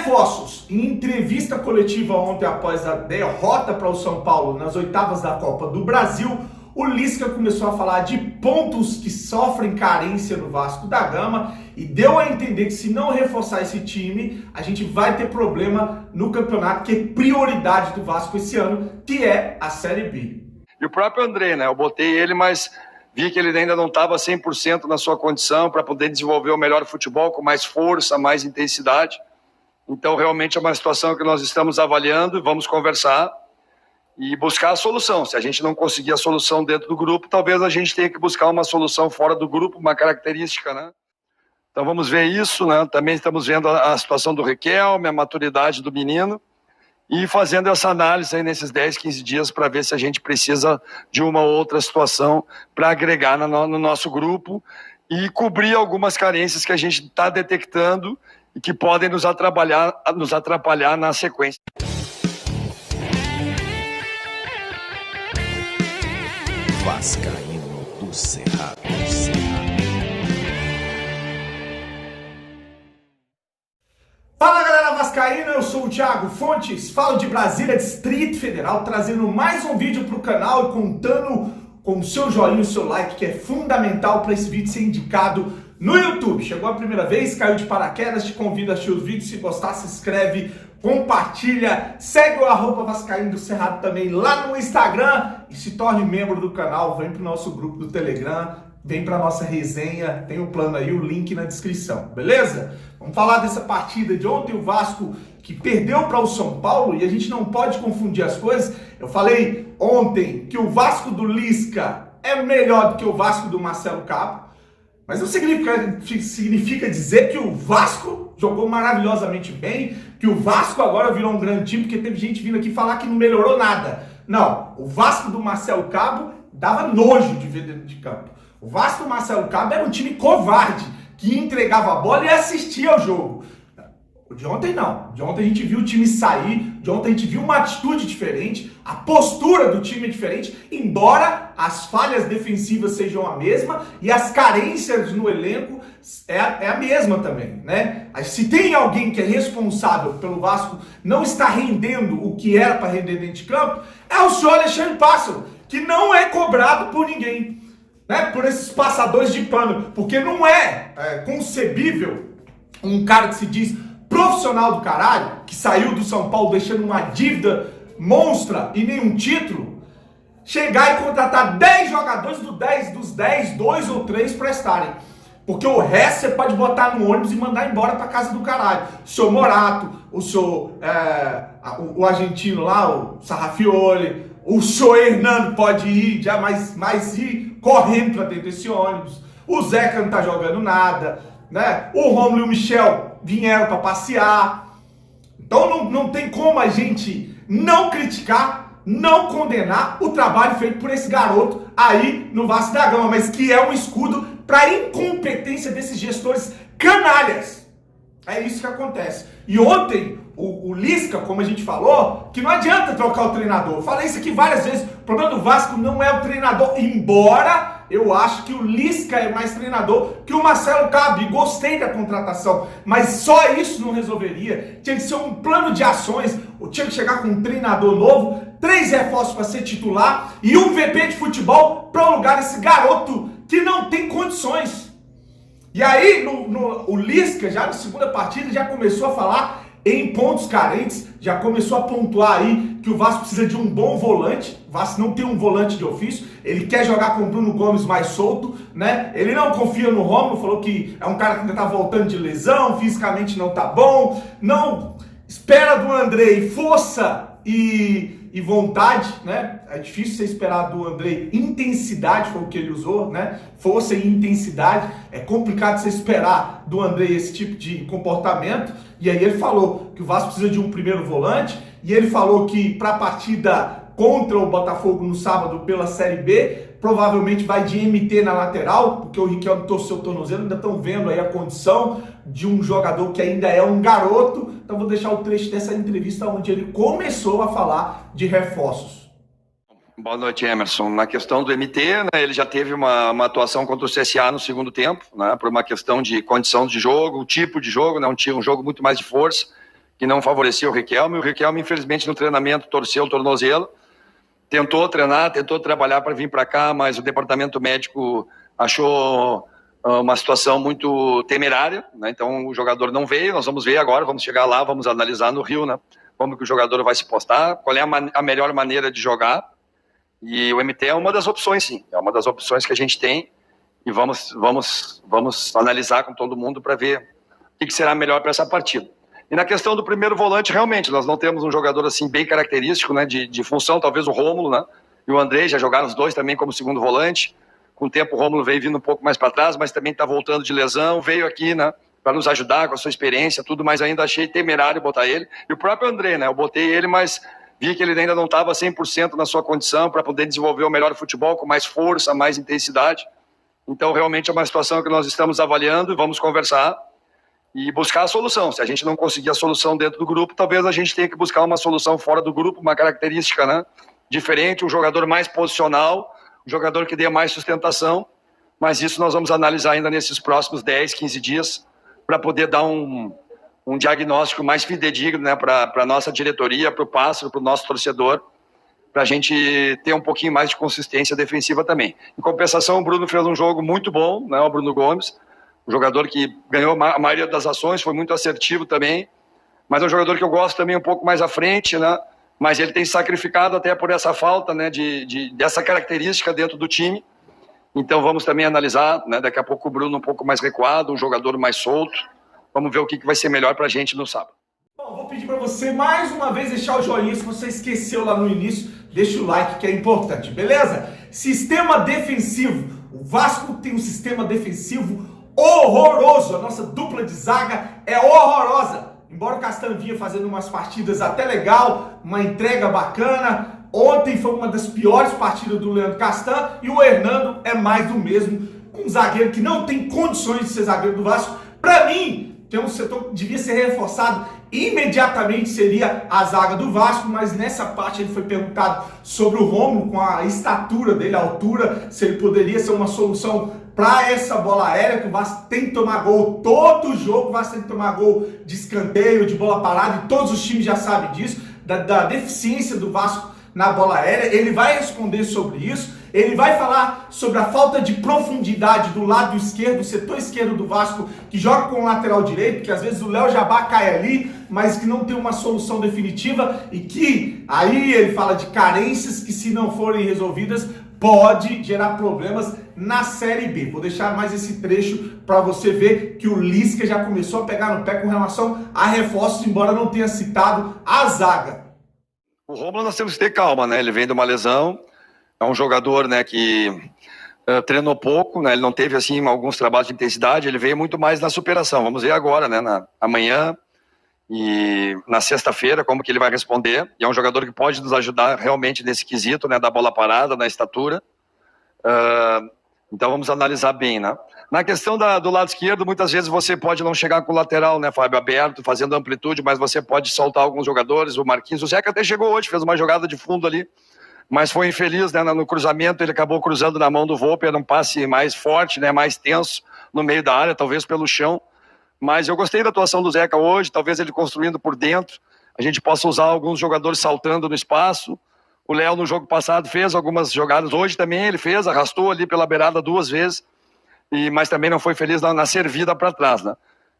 Reforços. Em entrevista coletiva ontem após a derrota para o São Paulo nas oitavas da Copa do Brasil, o Lisca começou a falar de pontos que sofrem carência no Vasco da Gama e deu a entender que se não reforçar esse time, a gente vai ter problema no campeonato, que é prioridade do Vasco esse ano, que é a Série B. E o próprio André, né? Eu botei ele, mas vi que ele ainda não estava 100% na sua condição para poder desenvolver o melhor futebol com mais força, mais intensidade. Então, realmente é uma situação que nós estamos avaliando, vamos conversar e buscar a solução. Se a gente não conseguir a solução dentro do grupo, talvez a gente tenha que buscar uma solução fora do grupo, uma característica, né? Então, vamos ver isso, né? Também estamos vendo a situação do Riquelme, a maturidade do menino e fazendo essa análise aí nesses 10, 15 dias para ver se a gente precisa de uma outra situação para agregar no nosso grupo e cobrir algumas carências que a gente está detectando e que podem nos atrapalhar na sequência. Vascaíno do Cerrado. Fala galera vascaína, eu sou o Thiago Fontes, falo de Brasília, Distrito Federal, trazendo mais um vídeo para o canal e contando com o seu joinha, o seu like, que é fundamental para esse vídeo ser indicado no YouTube. Chegou a primeira vez, caiu de paraquedas, te convido a assistir os vídeos, se gostar se inscreve, compartilha, segue o @vascaíno do Cerrado também lá no Instagram e se torne membro do canal, vem pro nosso grupo do Telegram, vem pra nossa resenha, tem um plano aí, o link na descrição, beleza? Vamos falar dessa partida de ontem, o Vasco que perdeu para o São Paulo, e a gente não pode confundir as coisas. Eu falei ontem que o Vasco do Lisca é melhor do que o Vasco do Marcelo Cabo, mas não significa dizer que o Vasco jogou maravilhosamente bem, que o Vasco agora virou um grande time, porque teve gente vindo aqui falar que não melhorou nada. Não, o Vasco do Marcelo Cabo dava nojo de ver dentro de campo. O Vasco do Marcelo Cabo era um time covarde, que entregava a bola e assistia ao jogo. De ontem não. De ontem a gente viu o time sair, de ontem a gente viu uma atitude diferente, a postura do time é diferente, embora as falhas defensivas sejam a mesma e as carências no elenco é a mesma também, né? Se tem alguém que é responsável pelo Vasco não estar rendendo o que era para render dentro de campo, é o senhor Alexandre Pássaro, que não é cobrado por ninguém, né? Por esses passadores de pano, porque não é concebível um cara que se diz profissional do caralho, que saiu do São Paulo deixando uma dívida monstra e nenhum título, chegar e contratar 10 jogadores dos 10, 2 ou 3 prestarem. Porque o resto você pode botar no ônibus e mandar embora pra casa do caralho. O seu Morato, o seu o argentino lá, o Sarrafiore, o senhor Hernando pode ir, já mais ir correndo pra dentro desse ônibus. O Zeca não tá jogando nada, né? O Rômulo e o Michel vieram para passear. Então não tem como a gente não criticar, não condenar o trabalho feito por esse garoto aí no Vasco da Gama, mas que é um escudo para a incompetência desses gestores canalhas. É isso que acontece. E ontem o Lisca, como a gente falou, que não adianta trocar o treinador. Eu falei isso aqui várias vezes. O problema do Vasco não é o treinador, embora eu acho que o Lisca é mais treinador que o Marcelo Cabo. E gostei da contratação, mas só isso não resolveria. Tinha que ser um plano de ações. Tinha que chegar com um treinador novo, 3 reforços para ser titular e um VP de futebol para o lugar desse garoto que não tem condições. E aí o Lisca, já na segunda partida, já começou a falar em pontos carentes, já começou a pontuar aí que o Vasco precisa de um bom volante. O Vasco não tem um volante de ofício, ele quer jogar com o Bruno Gomes mais solto, né? Ele não confia no Rômulo, falou que é um cara que ainda tá voltando de lesão, fisicamente não tá bom, não espera do André força e vontade, né? É difícil você esperar do André intensidade, foi o que ele usou, né? Força e intensidade. É complicado você esperar do André esse tipo de comportamento. E aí ele falou que o Vasco precisa de um primeiro volante, e ele falou que para a partida contra o Botafogo no sábado pela Série B, provavelmente vai de MT na lateral, porque o Riquelme torceu o tornozelo, ainda estão vendo aí a condição de um jogador que ainda é um garoto. Então vou deixar o trecho dessa entrevista onde ele começou a falar de reforços. Boa noite, Emerson. Na questão do MT, né, ele já teve uma atuação contra o CSA no segundo tempo, né, por uma questão de condição de jogo, o tipo de jogo, né, um jogo muito mais de força, que não favorecia o Riquelme. O Riquelme, infelizmente, no treinamento torceu o tornozelo, tentou treinar, tentou trabalhar para vir para cá, mas o departamento médico achou uma situação muito temerária, né? Então o jogador não veio. Nós vamos ver agora, vamos chegar lá, vamos analisar no Rio, né? Como que o jogador vai se postar, qual é a melhor maneira de jogar. E o MT é uma das opções, sim, é uma das opções que a gente tem, e vamos analisar com todo mundo para ver o que será melhor para essa partida. E na questão do primeiro volante, realmente, nós não temos um jogador assim bem característico, né, de função, talvez o Rômulo, né, e o Andrei já jogaram os dois também como segundo volante. Com o tempo o Rômulo veio vindo um pouco mais para trás, mas também está voltando de lesão, veio aqui, né, para nos ajudar com a sua experiência, tudo, mas ainda achei temerário botar ele. E o próprio Andrei, né, eu botei ele, mas vi que ele ainda não estava 100% na sua condição para poder desenvolver o melhor futebol, com mais força, mais intensidade. Então, realmente é uma situação que nós estamos avaliando e vamos conversar e buscar a solução. Se a gente não conseguir a solução dentro do grupo, talvez a gente tenha que buscar uma solução fora do grupo, uma característica, né, diferente, um jogador mais posicional, um jogador que dê mais sustentação, mas isso nós vamos analisar ainda nesses próximos 10, 15 dias para poder dar um diagnóstico mais fidedigno, né, para a nossa diretoria, para o Pássaro, para o nosso torcedor, para a gente ter um pouquinho mais de consistência defensiva também. Em compensação, o Bruno fez um jogo muito bom, né, o Bruno Gomes, um jogador que ganhou a maioria das ações, foi muito assertivo também, mas é um jogador que eu gosto também um pouco mais à frente, né, mas ele tem sacrificado até por essa falta, né, dessa característica dentro do time. Então vamos também analisar, né, daqui a pouco o Bruno um pouco mais recuado, um jogador mais solto. Vamos ver o que vai ser melhor pra gente no sábado. Bom, vou pedir para você mais uma vez deixar o joinha. Se você esqueceu lá no início, deixa o like que é importante, beleza? Sistema defensivo. O Vasco tem um sistema defensivo horroroso. A nossa dupla de zaga é horrorosa. Embora o Castan vinha fazendo umas partidas até legal, uma entrega bacana. Ontem foi uma das piores partidas do Leandro Castan e o Hernando é mais do mesmo. Um zagueiro que não tem condições de ser zagueiro do Vasco. Para mim, que é um setor que devia ser reforçado imediatamente, seria a zaga do Vasco, mas nessa parte ele foi perguntado sobre o Rômulo, com a estatura dele, a altura, se ele poderia ser uma solução para essa bola aérea, que o Vasco tem que tomar gol todo jogo, o Vasco tem que tomar gol de escanteio, de bola parada, e todos os times já sabem disso, da deficiência do Vasco na bola aérea. Ele vai responder sobre isso. Ele vai falar sobre a falta de profundidade do lado esquerdo, do setor esquerdo do Vasco, que joga com o lateral direito, que às vezes o Léo Jabá cai ali, mas que não tem uma solução definitiva, e que aí ele fala de carências que, se não forem resolvidas, pode gerar problemas na Série B. Vou deixar mais esse trecho para você ver que o Lisca já começou a pegar no pé com relação a reforços, embora não tenha citado a zaga. O Rômulo nós temos que ter calma, né? Ele vem de uma lesão. É um jogador, né, que treinou pouco, né, ele não teve assim alguns trabalhos de intensidade, ele veio muito mais na superação. Vamos ver agora, né, amanhã e na sexta-feira como que ele vai responder. E é um jogador que pode nos ajudar realmente nesse quesito, né, da bola parada, na estatura. Então vamos analisar bem, né. Na questão do lado esquerdo, muitas vezes você pode não chegar com o lateral, né, Fábio, aberto, fazendo amplitude, mas você pode soltar alguns jogadores. O Marquinhos, o Zeca até chegou hoje, fez uma jogada de fundo ali, mas foi infeliz, né, no cruzamento. Ele acabou cruzando na mão do Volpe, era um passe mais forte, né, mais tenso no meio da área, talvez pelo chão, mas eu gostei da atuação do Zeca hoje, talvez ele construindo por dentro, a gente possa usar alguns jogadores saltando no espaço. O Léo no jogo passado fez algumas jogadas, hoje também ele fez, arrastou ali pela beirada 2 vezes, mas também não foi feliz na servida para trás, né.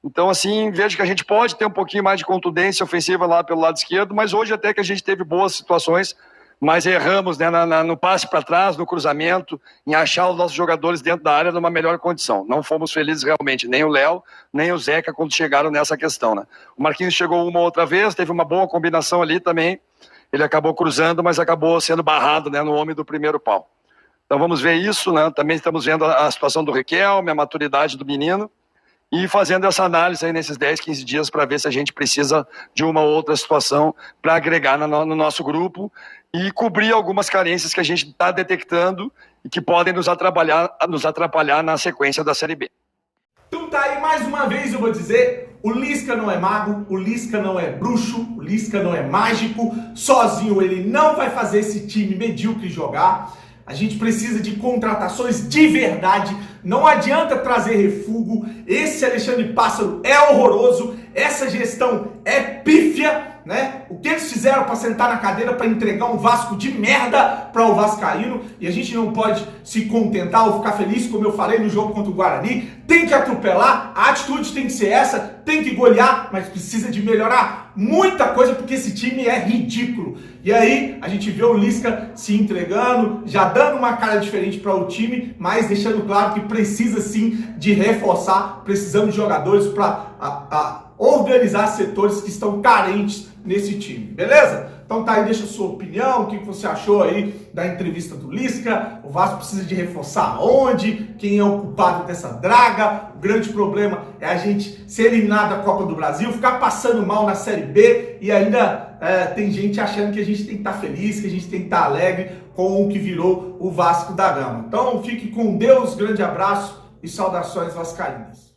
Então assim, vejo que a gente pode ter um pouquinho mais de contundência ofensiva lá pelo lado esquerdo, mas hoje até que a gente teve boas situações, mas erramos, né, no passe para trás, no cruzamento, em achar os nossos jogadores dentro da área numa melhor condição. Não fomos felizes realmente, nem o Léo, nem o Zeca, quando chegaram nessa questão, né. O Marquinhos chegou uma outra vez, teve uma boa combinação ali também, ele acabou cruzando, mas acabou sendo barrado, né, no homem do primeiro pau. Então vamos ver isso, né. Também estamos vendo a situação do Riquelme, a maturidade do menino, e fazendo essa análise aí nesses 10, 15 dias para ver se a gente precisa de uma outra situação para agregar no nosso grupo e cobrir algumas carências que a gente está detectando e que podem nos atrapalhar na sequência da Série B. Então tá aí, mais uma vez eu vou dizer, o Lisca não é mago, o Lisca não é bruxo, o Lisca não é mágico, sozinho ele não vai fazer esse time medíocre jogar. A gente precisa de contratações de verdade, não adianta trazer refúgio. Esse Alexandre Pássaro é horroroso, Essa gestão é pífia, né? O que eles fizeram para sentar na cadeira para entregar um Vasco de merda para o vascaíno, e a gente não pode se contentar ou ficar feliz, como eu falei no jogo contra o Guarani. Tem que atropelar, a atitude tem que ser essa, tem que golear, mas precisa de melhorar muita coisa, porque esse time é ridículo. E aí a gente vê o Lisca se entregando, já dando uma cara diferente para o time, mas deixando claro que precisa sim de reforçar, precisamos de jogadores para organizar setores que estão carentes nesse time, beleza? Então tá aí, deixa a sua opinião, o que você achou aí da entrevista do Lisca, o Vasco precisa de reforçar onde, quem é o culpado dessa draga. O grande problema é a gente ser eliminado da Copa do Brasil, ficar passando mal na Série B e ainda tem gente achando que a gente tem que estar feliz, que a gente tem que estar alegre com o que virou o Vasco da Gama. Então fique com Deus, grande abraço e saudações vascaínas.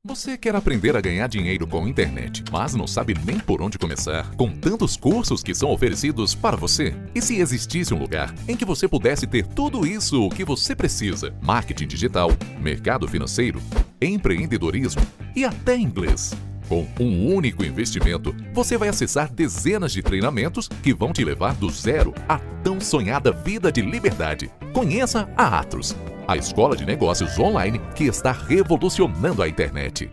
Você quer aprender a ganhar dinheiro com a internet, mas não sabe nem por onde começar? Com tantos cursos que são oferecidos para você? E se existisse um lugar em que você pudesse ter tudo isso o que você precisa? Marketing digital, mercado financeiro, empreendedorismo e até inglês. Com um único investimento, você vai acessar dezenas de treinamentos que vão te levar do zero à tão sonhada vida de liberdade. Conheça a Atos, a escola de negócios online que está revolucionando a internet.